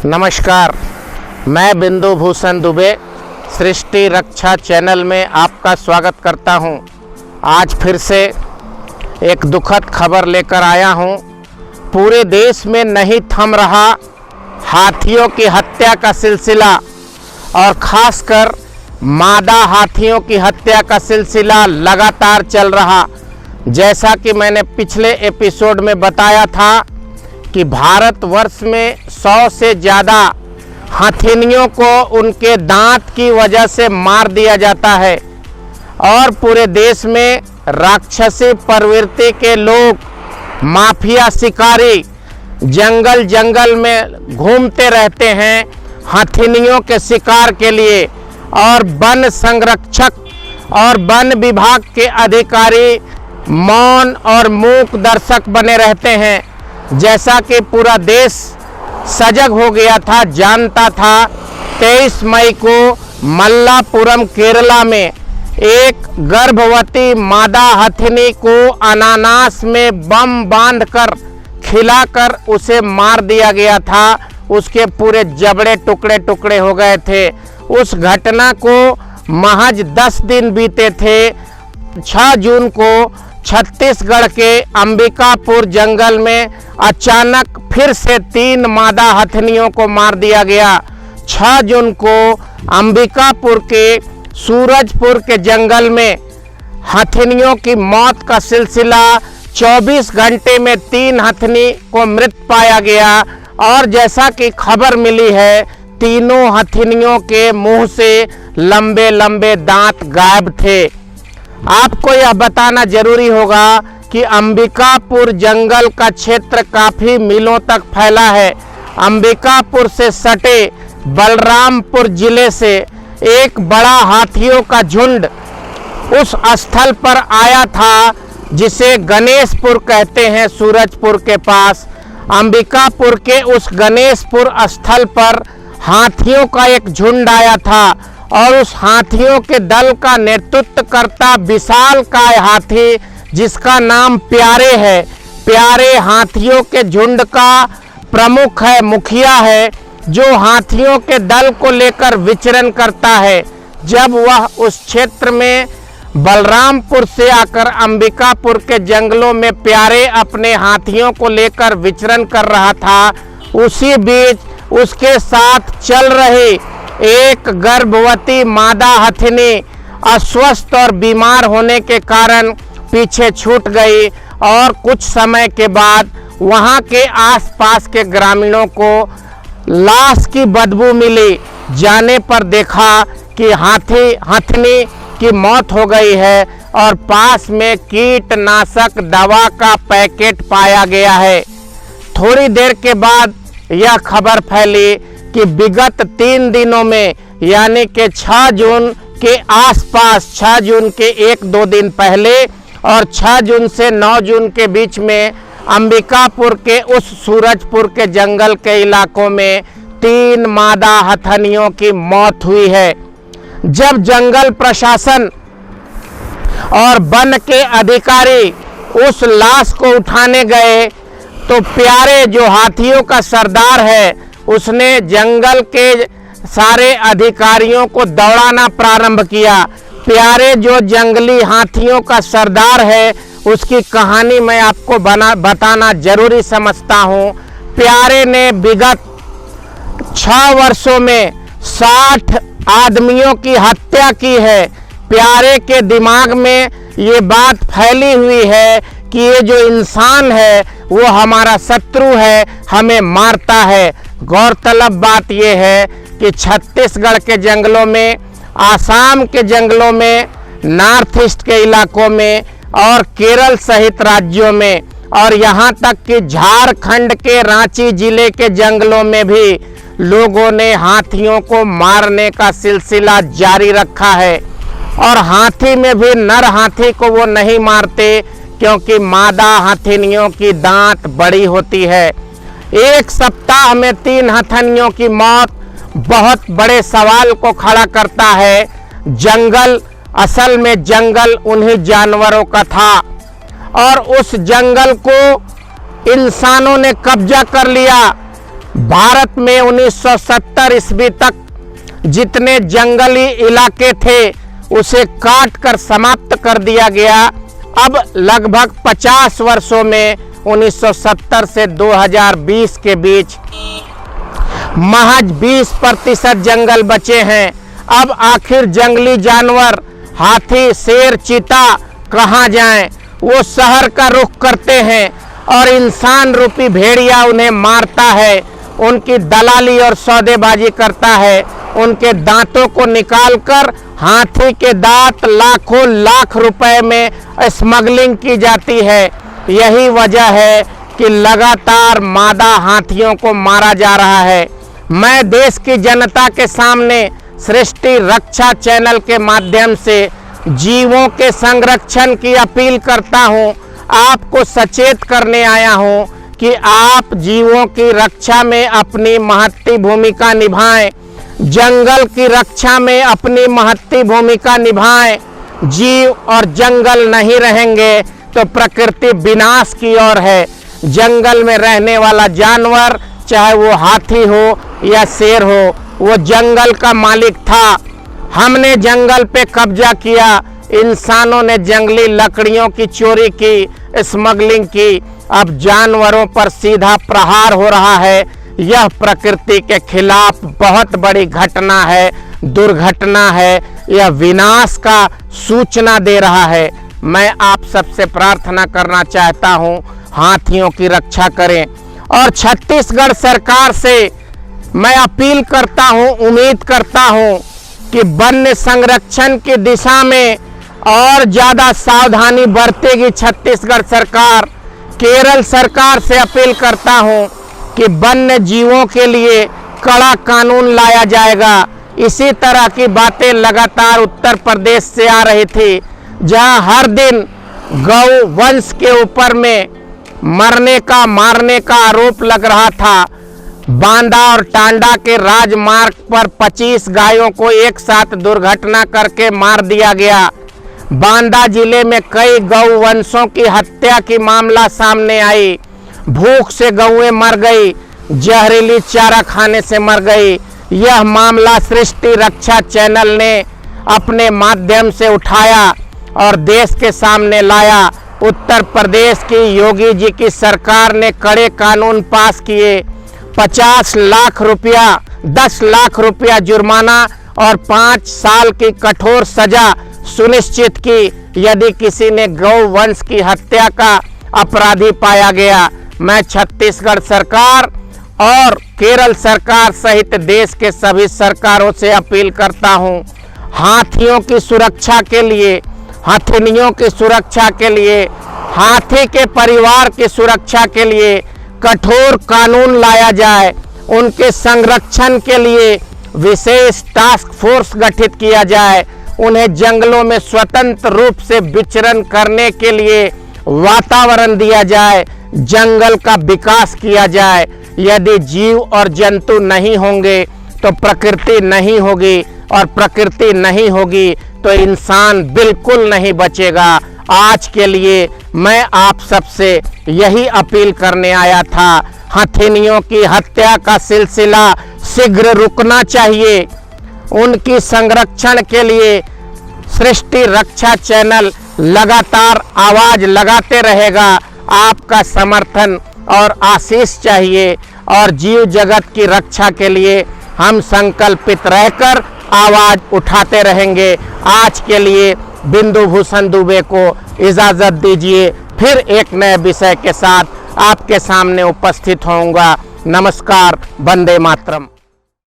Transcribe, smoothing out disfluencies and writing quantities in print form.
नमस्कार, मैं बिंदु भूषण दुबे सृष्टि रक्षा चैनल में आपका स्वागत करता हूं। आज फिर से एक दुखद खबर लेकर आया हूं। पूरे देश में नहीं थम रहा हाथियों की हत्या का सिलसिला और खासकर मादा हाथियों की हत्या का सिलसिला लगातार चल रहा। जैसा कि मैंने पिछले एपिसोड में बताया था कि भारतवर्ष में 100 से ज़्यादा हथिनियों को उनके दांत की वजह से मार दिया जाता है और पूरे देश में राक्षसी प्रवृत्ति के लोग, माफिया शिकारी जंगल जंगल में घूमते रहते हैं हथिनियों के शिकार के लिए, और वन संरक्षक और वन विभाग के अधिकारी मौन और मूक दर्शक बने रहते हैं। जैसा कि पूरा देश सजग हो गया था, जानता था 23 मई को मल्लापुरम केरला में एक गर्भवती मादा हथिनी को अनानास में बम बांधकर खिलाकर उसे मार दिया गया था। उसके पूरे जबड़े टुकड़े टुकड़े हो गए थे। उस घटना को महज 10 दिन बीते थे। 6 जून को छत्तीसगढ़ के अंबिकापुर जंगल में अचानक फिर से 3 मादा हथिनियों को मार दिया गया। 6 जून को अंबिकापुर के सूरजपुर के जंगल में हथिनियों की मौत का सिलसिला 24 घंटे में 3 हथिनी को मृत पाया गया। और जैसा कि खबर मिली है, तीनों हथिनियों के मुंह से लंबे लंबे दांत गायब थे। आपको यह बताना जरूरी होगा कि अंबिकापुर जंगल का क्षेत्र काफ़ी मीलों तक फैला है। अंबिकापुर से सटे बलरामपुर जिले से एक बड़ा हाथियों का झुंड उस स्थल पर आया था जिसे गणेशपुर कहते हैं, सूरजपुर के पास। अंबिकापुर के उस गणेशपुर स्थल पर हाथियों का एक झुंड आया था और उस हाथियों के दल का नेतृत्व करता विशालकाय हाथी, जिसका नाम प्यारे है। प्यारे हाथियों के झुंड का प्रमुख है, मुखिया है, जो हाथियों के दल को लेकर विचरण करता है। जब वह उस क्षेत्र में बलरामपुर से आकर अंबिकापुर के जंगलों में प्यारे अपने हाथियों को लेकर विचरण कर रहा था, उसी बीच उसके साथ चल रही एक गर्भवती मादा हथिनी अस्वस्थ और बीमार होने के कारण पीछे छूट गई और कुछ समय के बाद वहां के आसपास के ग्रामीणों को लाश की बदबू मिली। जाने पर देखा कि हथिनी की मौत हो गई है और पास में कीटनाशक दवा का पैकेट पाया गया है। थोड़ी देर के बाद यह खबर फैली कि विगत 3 दिनों में, यानी कि 6 जून के आसपास, 6 जून के 1-2 दिन पहले और 6 जून से 9 जून के बीच में अंबिकापुर के उस सूरजपुर के जंगल के इलाकों में 3 मादा हथिनियों की मौत हुई है। जब जंगल प्रशासन और वन के अधिकारी उस लाश को उठाने गए तो प्यारे, जो हाथियों का सरदार है, उसने जंगल के सारे अधिकारियों को दौड़ाना प्रारंभ किया। प्यारे जो जंगली हाथियों का सरदार है, उसकी कहानी मैं आपको बताना जरूरी समझता हूँ। प्यारे ने विगत 6 वर्षों में 60 आदमियों की हत्या की है। प्यारे के दिमाग में ये बात फैली हुई है कि ये जो इंसान है वो हमारा शत्रु है, हमें मारता है। गौरतलब बात यह है कि छत्तीसगढ़ के जंगलों में, आसाम के जंगलों में, नॉर्थ ईस्ट के इलाकों में और केरल सहित राज्यों में, और यहाँ तक कि झारखंड के रांची जिले के जंगलों में भी लोगों ने हाथियों को मारने का सिलसिला जारी रखा है। और हाथी में भी नर हाथी को वो नहीं मारते क्योंकि मादा हथिनियों की दांत बड़ी होती है। एक सप्ताह में 3 हथिनियों की मौत बहुत बड़े सवाल को खड़ा करता है। जंगल, असल में जंगल उन्हीं जानवरों का था और उस जंगल को इंसानों ने कब्जा कर लिया। भारत में 1970 ईस्वी तक जितने जंगली इलाके थे उसे काट कर समाप्त कर दिया गया। अब लगभग 50 वर्षों में 1970 से 2020 के बीच महज 20% जंगल बचे हैं। अब आखिर जंगली जानवर हाथी, शेर, चीता कहाँ जाएं? वो शहर का रुख करते हैं और इंसान रूपी भेड़िया उन्हें मारता है, उनकी दलाली और सौदेबाजी करता है। उनके दांतों को निकालकर हाथी के दांत लाखों लाख रुपए में स्मगलिंग की जाती है। यही वजह है कि लगातार मादा हाथियों को मारा जा रहा है। मैं देश की जनता के सामने सृष्टि रक्षा चैनल के माध्यम से जीवों के संरक्षण की अपील करता हूं। आपको सचेत करने आया हूं कि आप जीवों की रक्षा में अपनी महत्वपूर्ण भूमिका निभाएं, जंगल की रक्षा में अपनी महत्वपूर्ण भूमिका निभाएं। जीव और जंगल नहीं रहेंगे तो प्रकृति विनाश की ओर है। जंगल में रहने वाला जानवर, चाहे वो हाथी हो या शेर हो, वो जंगल का मालिक था। हमने जंगल पे कब्जा किया, इंसानों ने जंगली लकड़ियों की चोरी की, स्मगलिंग की। अब जानवरों पर सीधा प्रहार हो रहा है। यह प्रकृति के खिलाफ बहुत बड़ी घटना है, दुर्घटना है। यह विनाश का सूचना दे रहा है। मैं आप सबसे प्रार्थना करना चाहता हूं, हाथियों की रक्षा करें। और छत्तीसगढ़ सरकार से मैं अपील करता हूं, उम्मीद करता हूं कि वन्य संरक्षण की दिशा में और ज़्यादा सावधानी बरतेगी छत्तीसगढ़ सरकार। केरल सरकार से अपील करता हूं कि वन्य जीवों के लिए कड़ा कानून लाया जाएगा। इसी तरह की बातें लगातार उत्तर प्रदेश से आ रही थी, जहां हर दिन गौ वंश के ऊपर में मरने का, मारने का आरोप लग रहा था। बांदा और टांडा के राजमार्ग पर 25 गायों को एक साथ दुर्घटना करके मार दिया गया। बांदा जिले में कई गौ वंशों की हत्या की मामला सामने आई। भूख से गौएं मर गई, जहरीली चारा खाने से मर गई। यह मामला सृष्टि रक्षा चैनल ने अपने माध्यम से उठाया और देश के सामने लाया। उत्तर प्रदेश की योगी जी की सरकार ने कड़े कानून पास किए। 50 लाख रुपया, 10 लाख रुपया जुर्माना और 5 साल की कठोर सजा सुनिश्चित की यदि किसी ने गौ वंश की हत्या का अपराधी पाया गया। मैं छत्तीसगढ़ सरकार और केरल सरकार सहित देश के सभी सरकारों से अपील करता हूं, हाथियों की सुरक्षा के लिए, हथिनियों की सुरक्षा के लिए, हाथी के परिवार की सुरक्षा के लिए कठोर कानून लाया जाए। उनके संरक्षण के लिए विशेष टास्क फोर्स गठित किया जाए। उन्हें जंगलों में स्वतंत्र रूप से विचरण करने के लिए वातावरण दिया जाए, जंगल का विकास किया जाए। यदि जीव और जंतु नहीं होंगे तो प्रकृति नहीं होगी, और प्रकृति नहीं होगी तो इंसान बिल्कुल नहीं बचेगा। आज के लिए मैं आप सबसे यही अपील करने आया था, हथिनियों की हत्या का सिलसिला शीघ्र रुकना चाहिए। उनकी संरक्षण के लिए सृष्टि रक्षा चैनल लगातार आवाज लगाते रहेगा। आपका समर्थन और आशीष चाहिए, और जीव जगत की रक्षा के लिए हम संकल्पित रहकर आवाज उठाते रहेंगे। आज के लिए बिंदु भूषण दुबे को इजाज़त दीजिए। फिर एक नए विषय के साथ आपके सामने उपस्थित होऊंगा। नमस्कार, वंदे मातरम।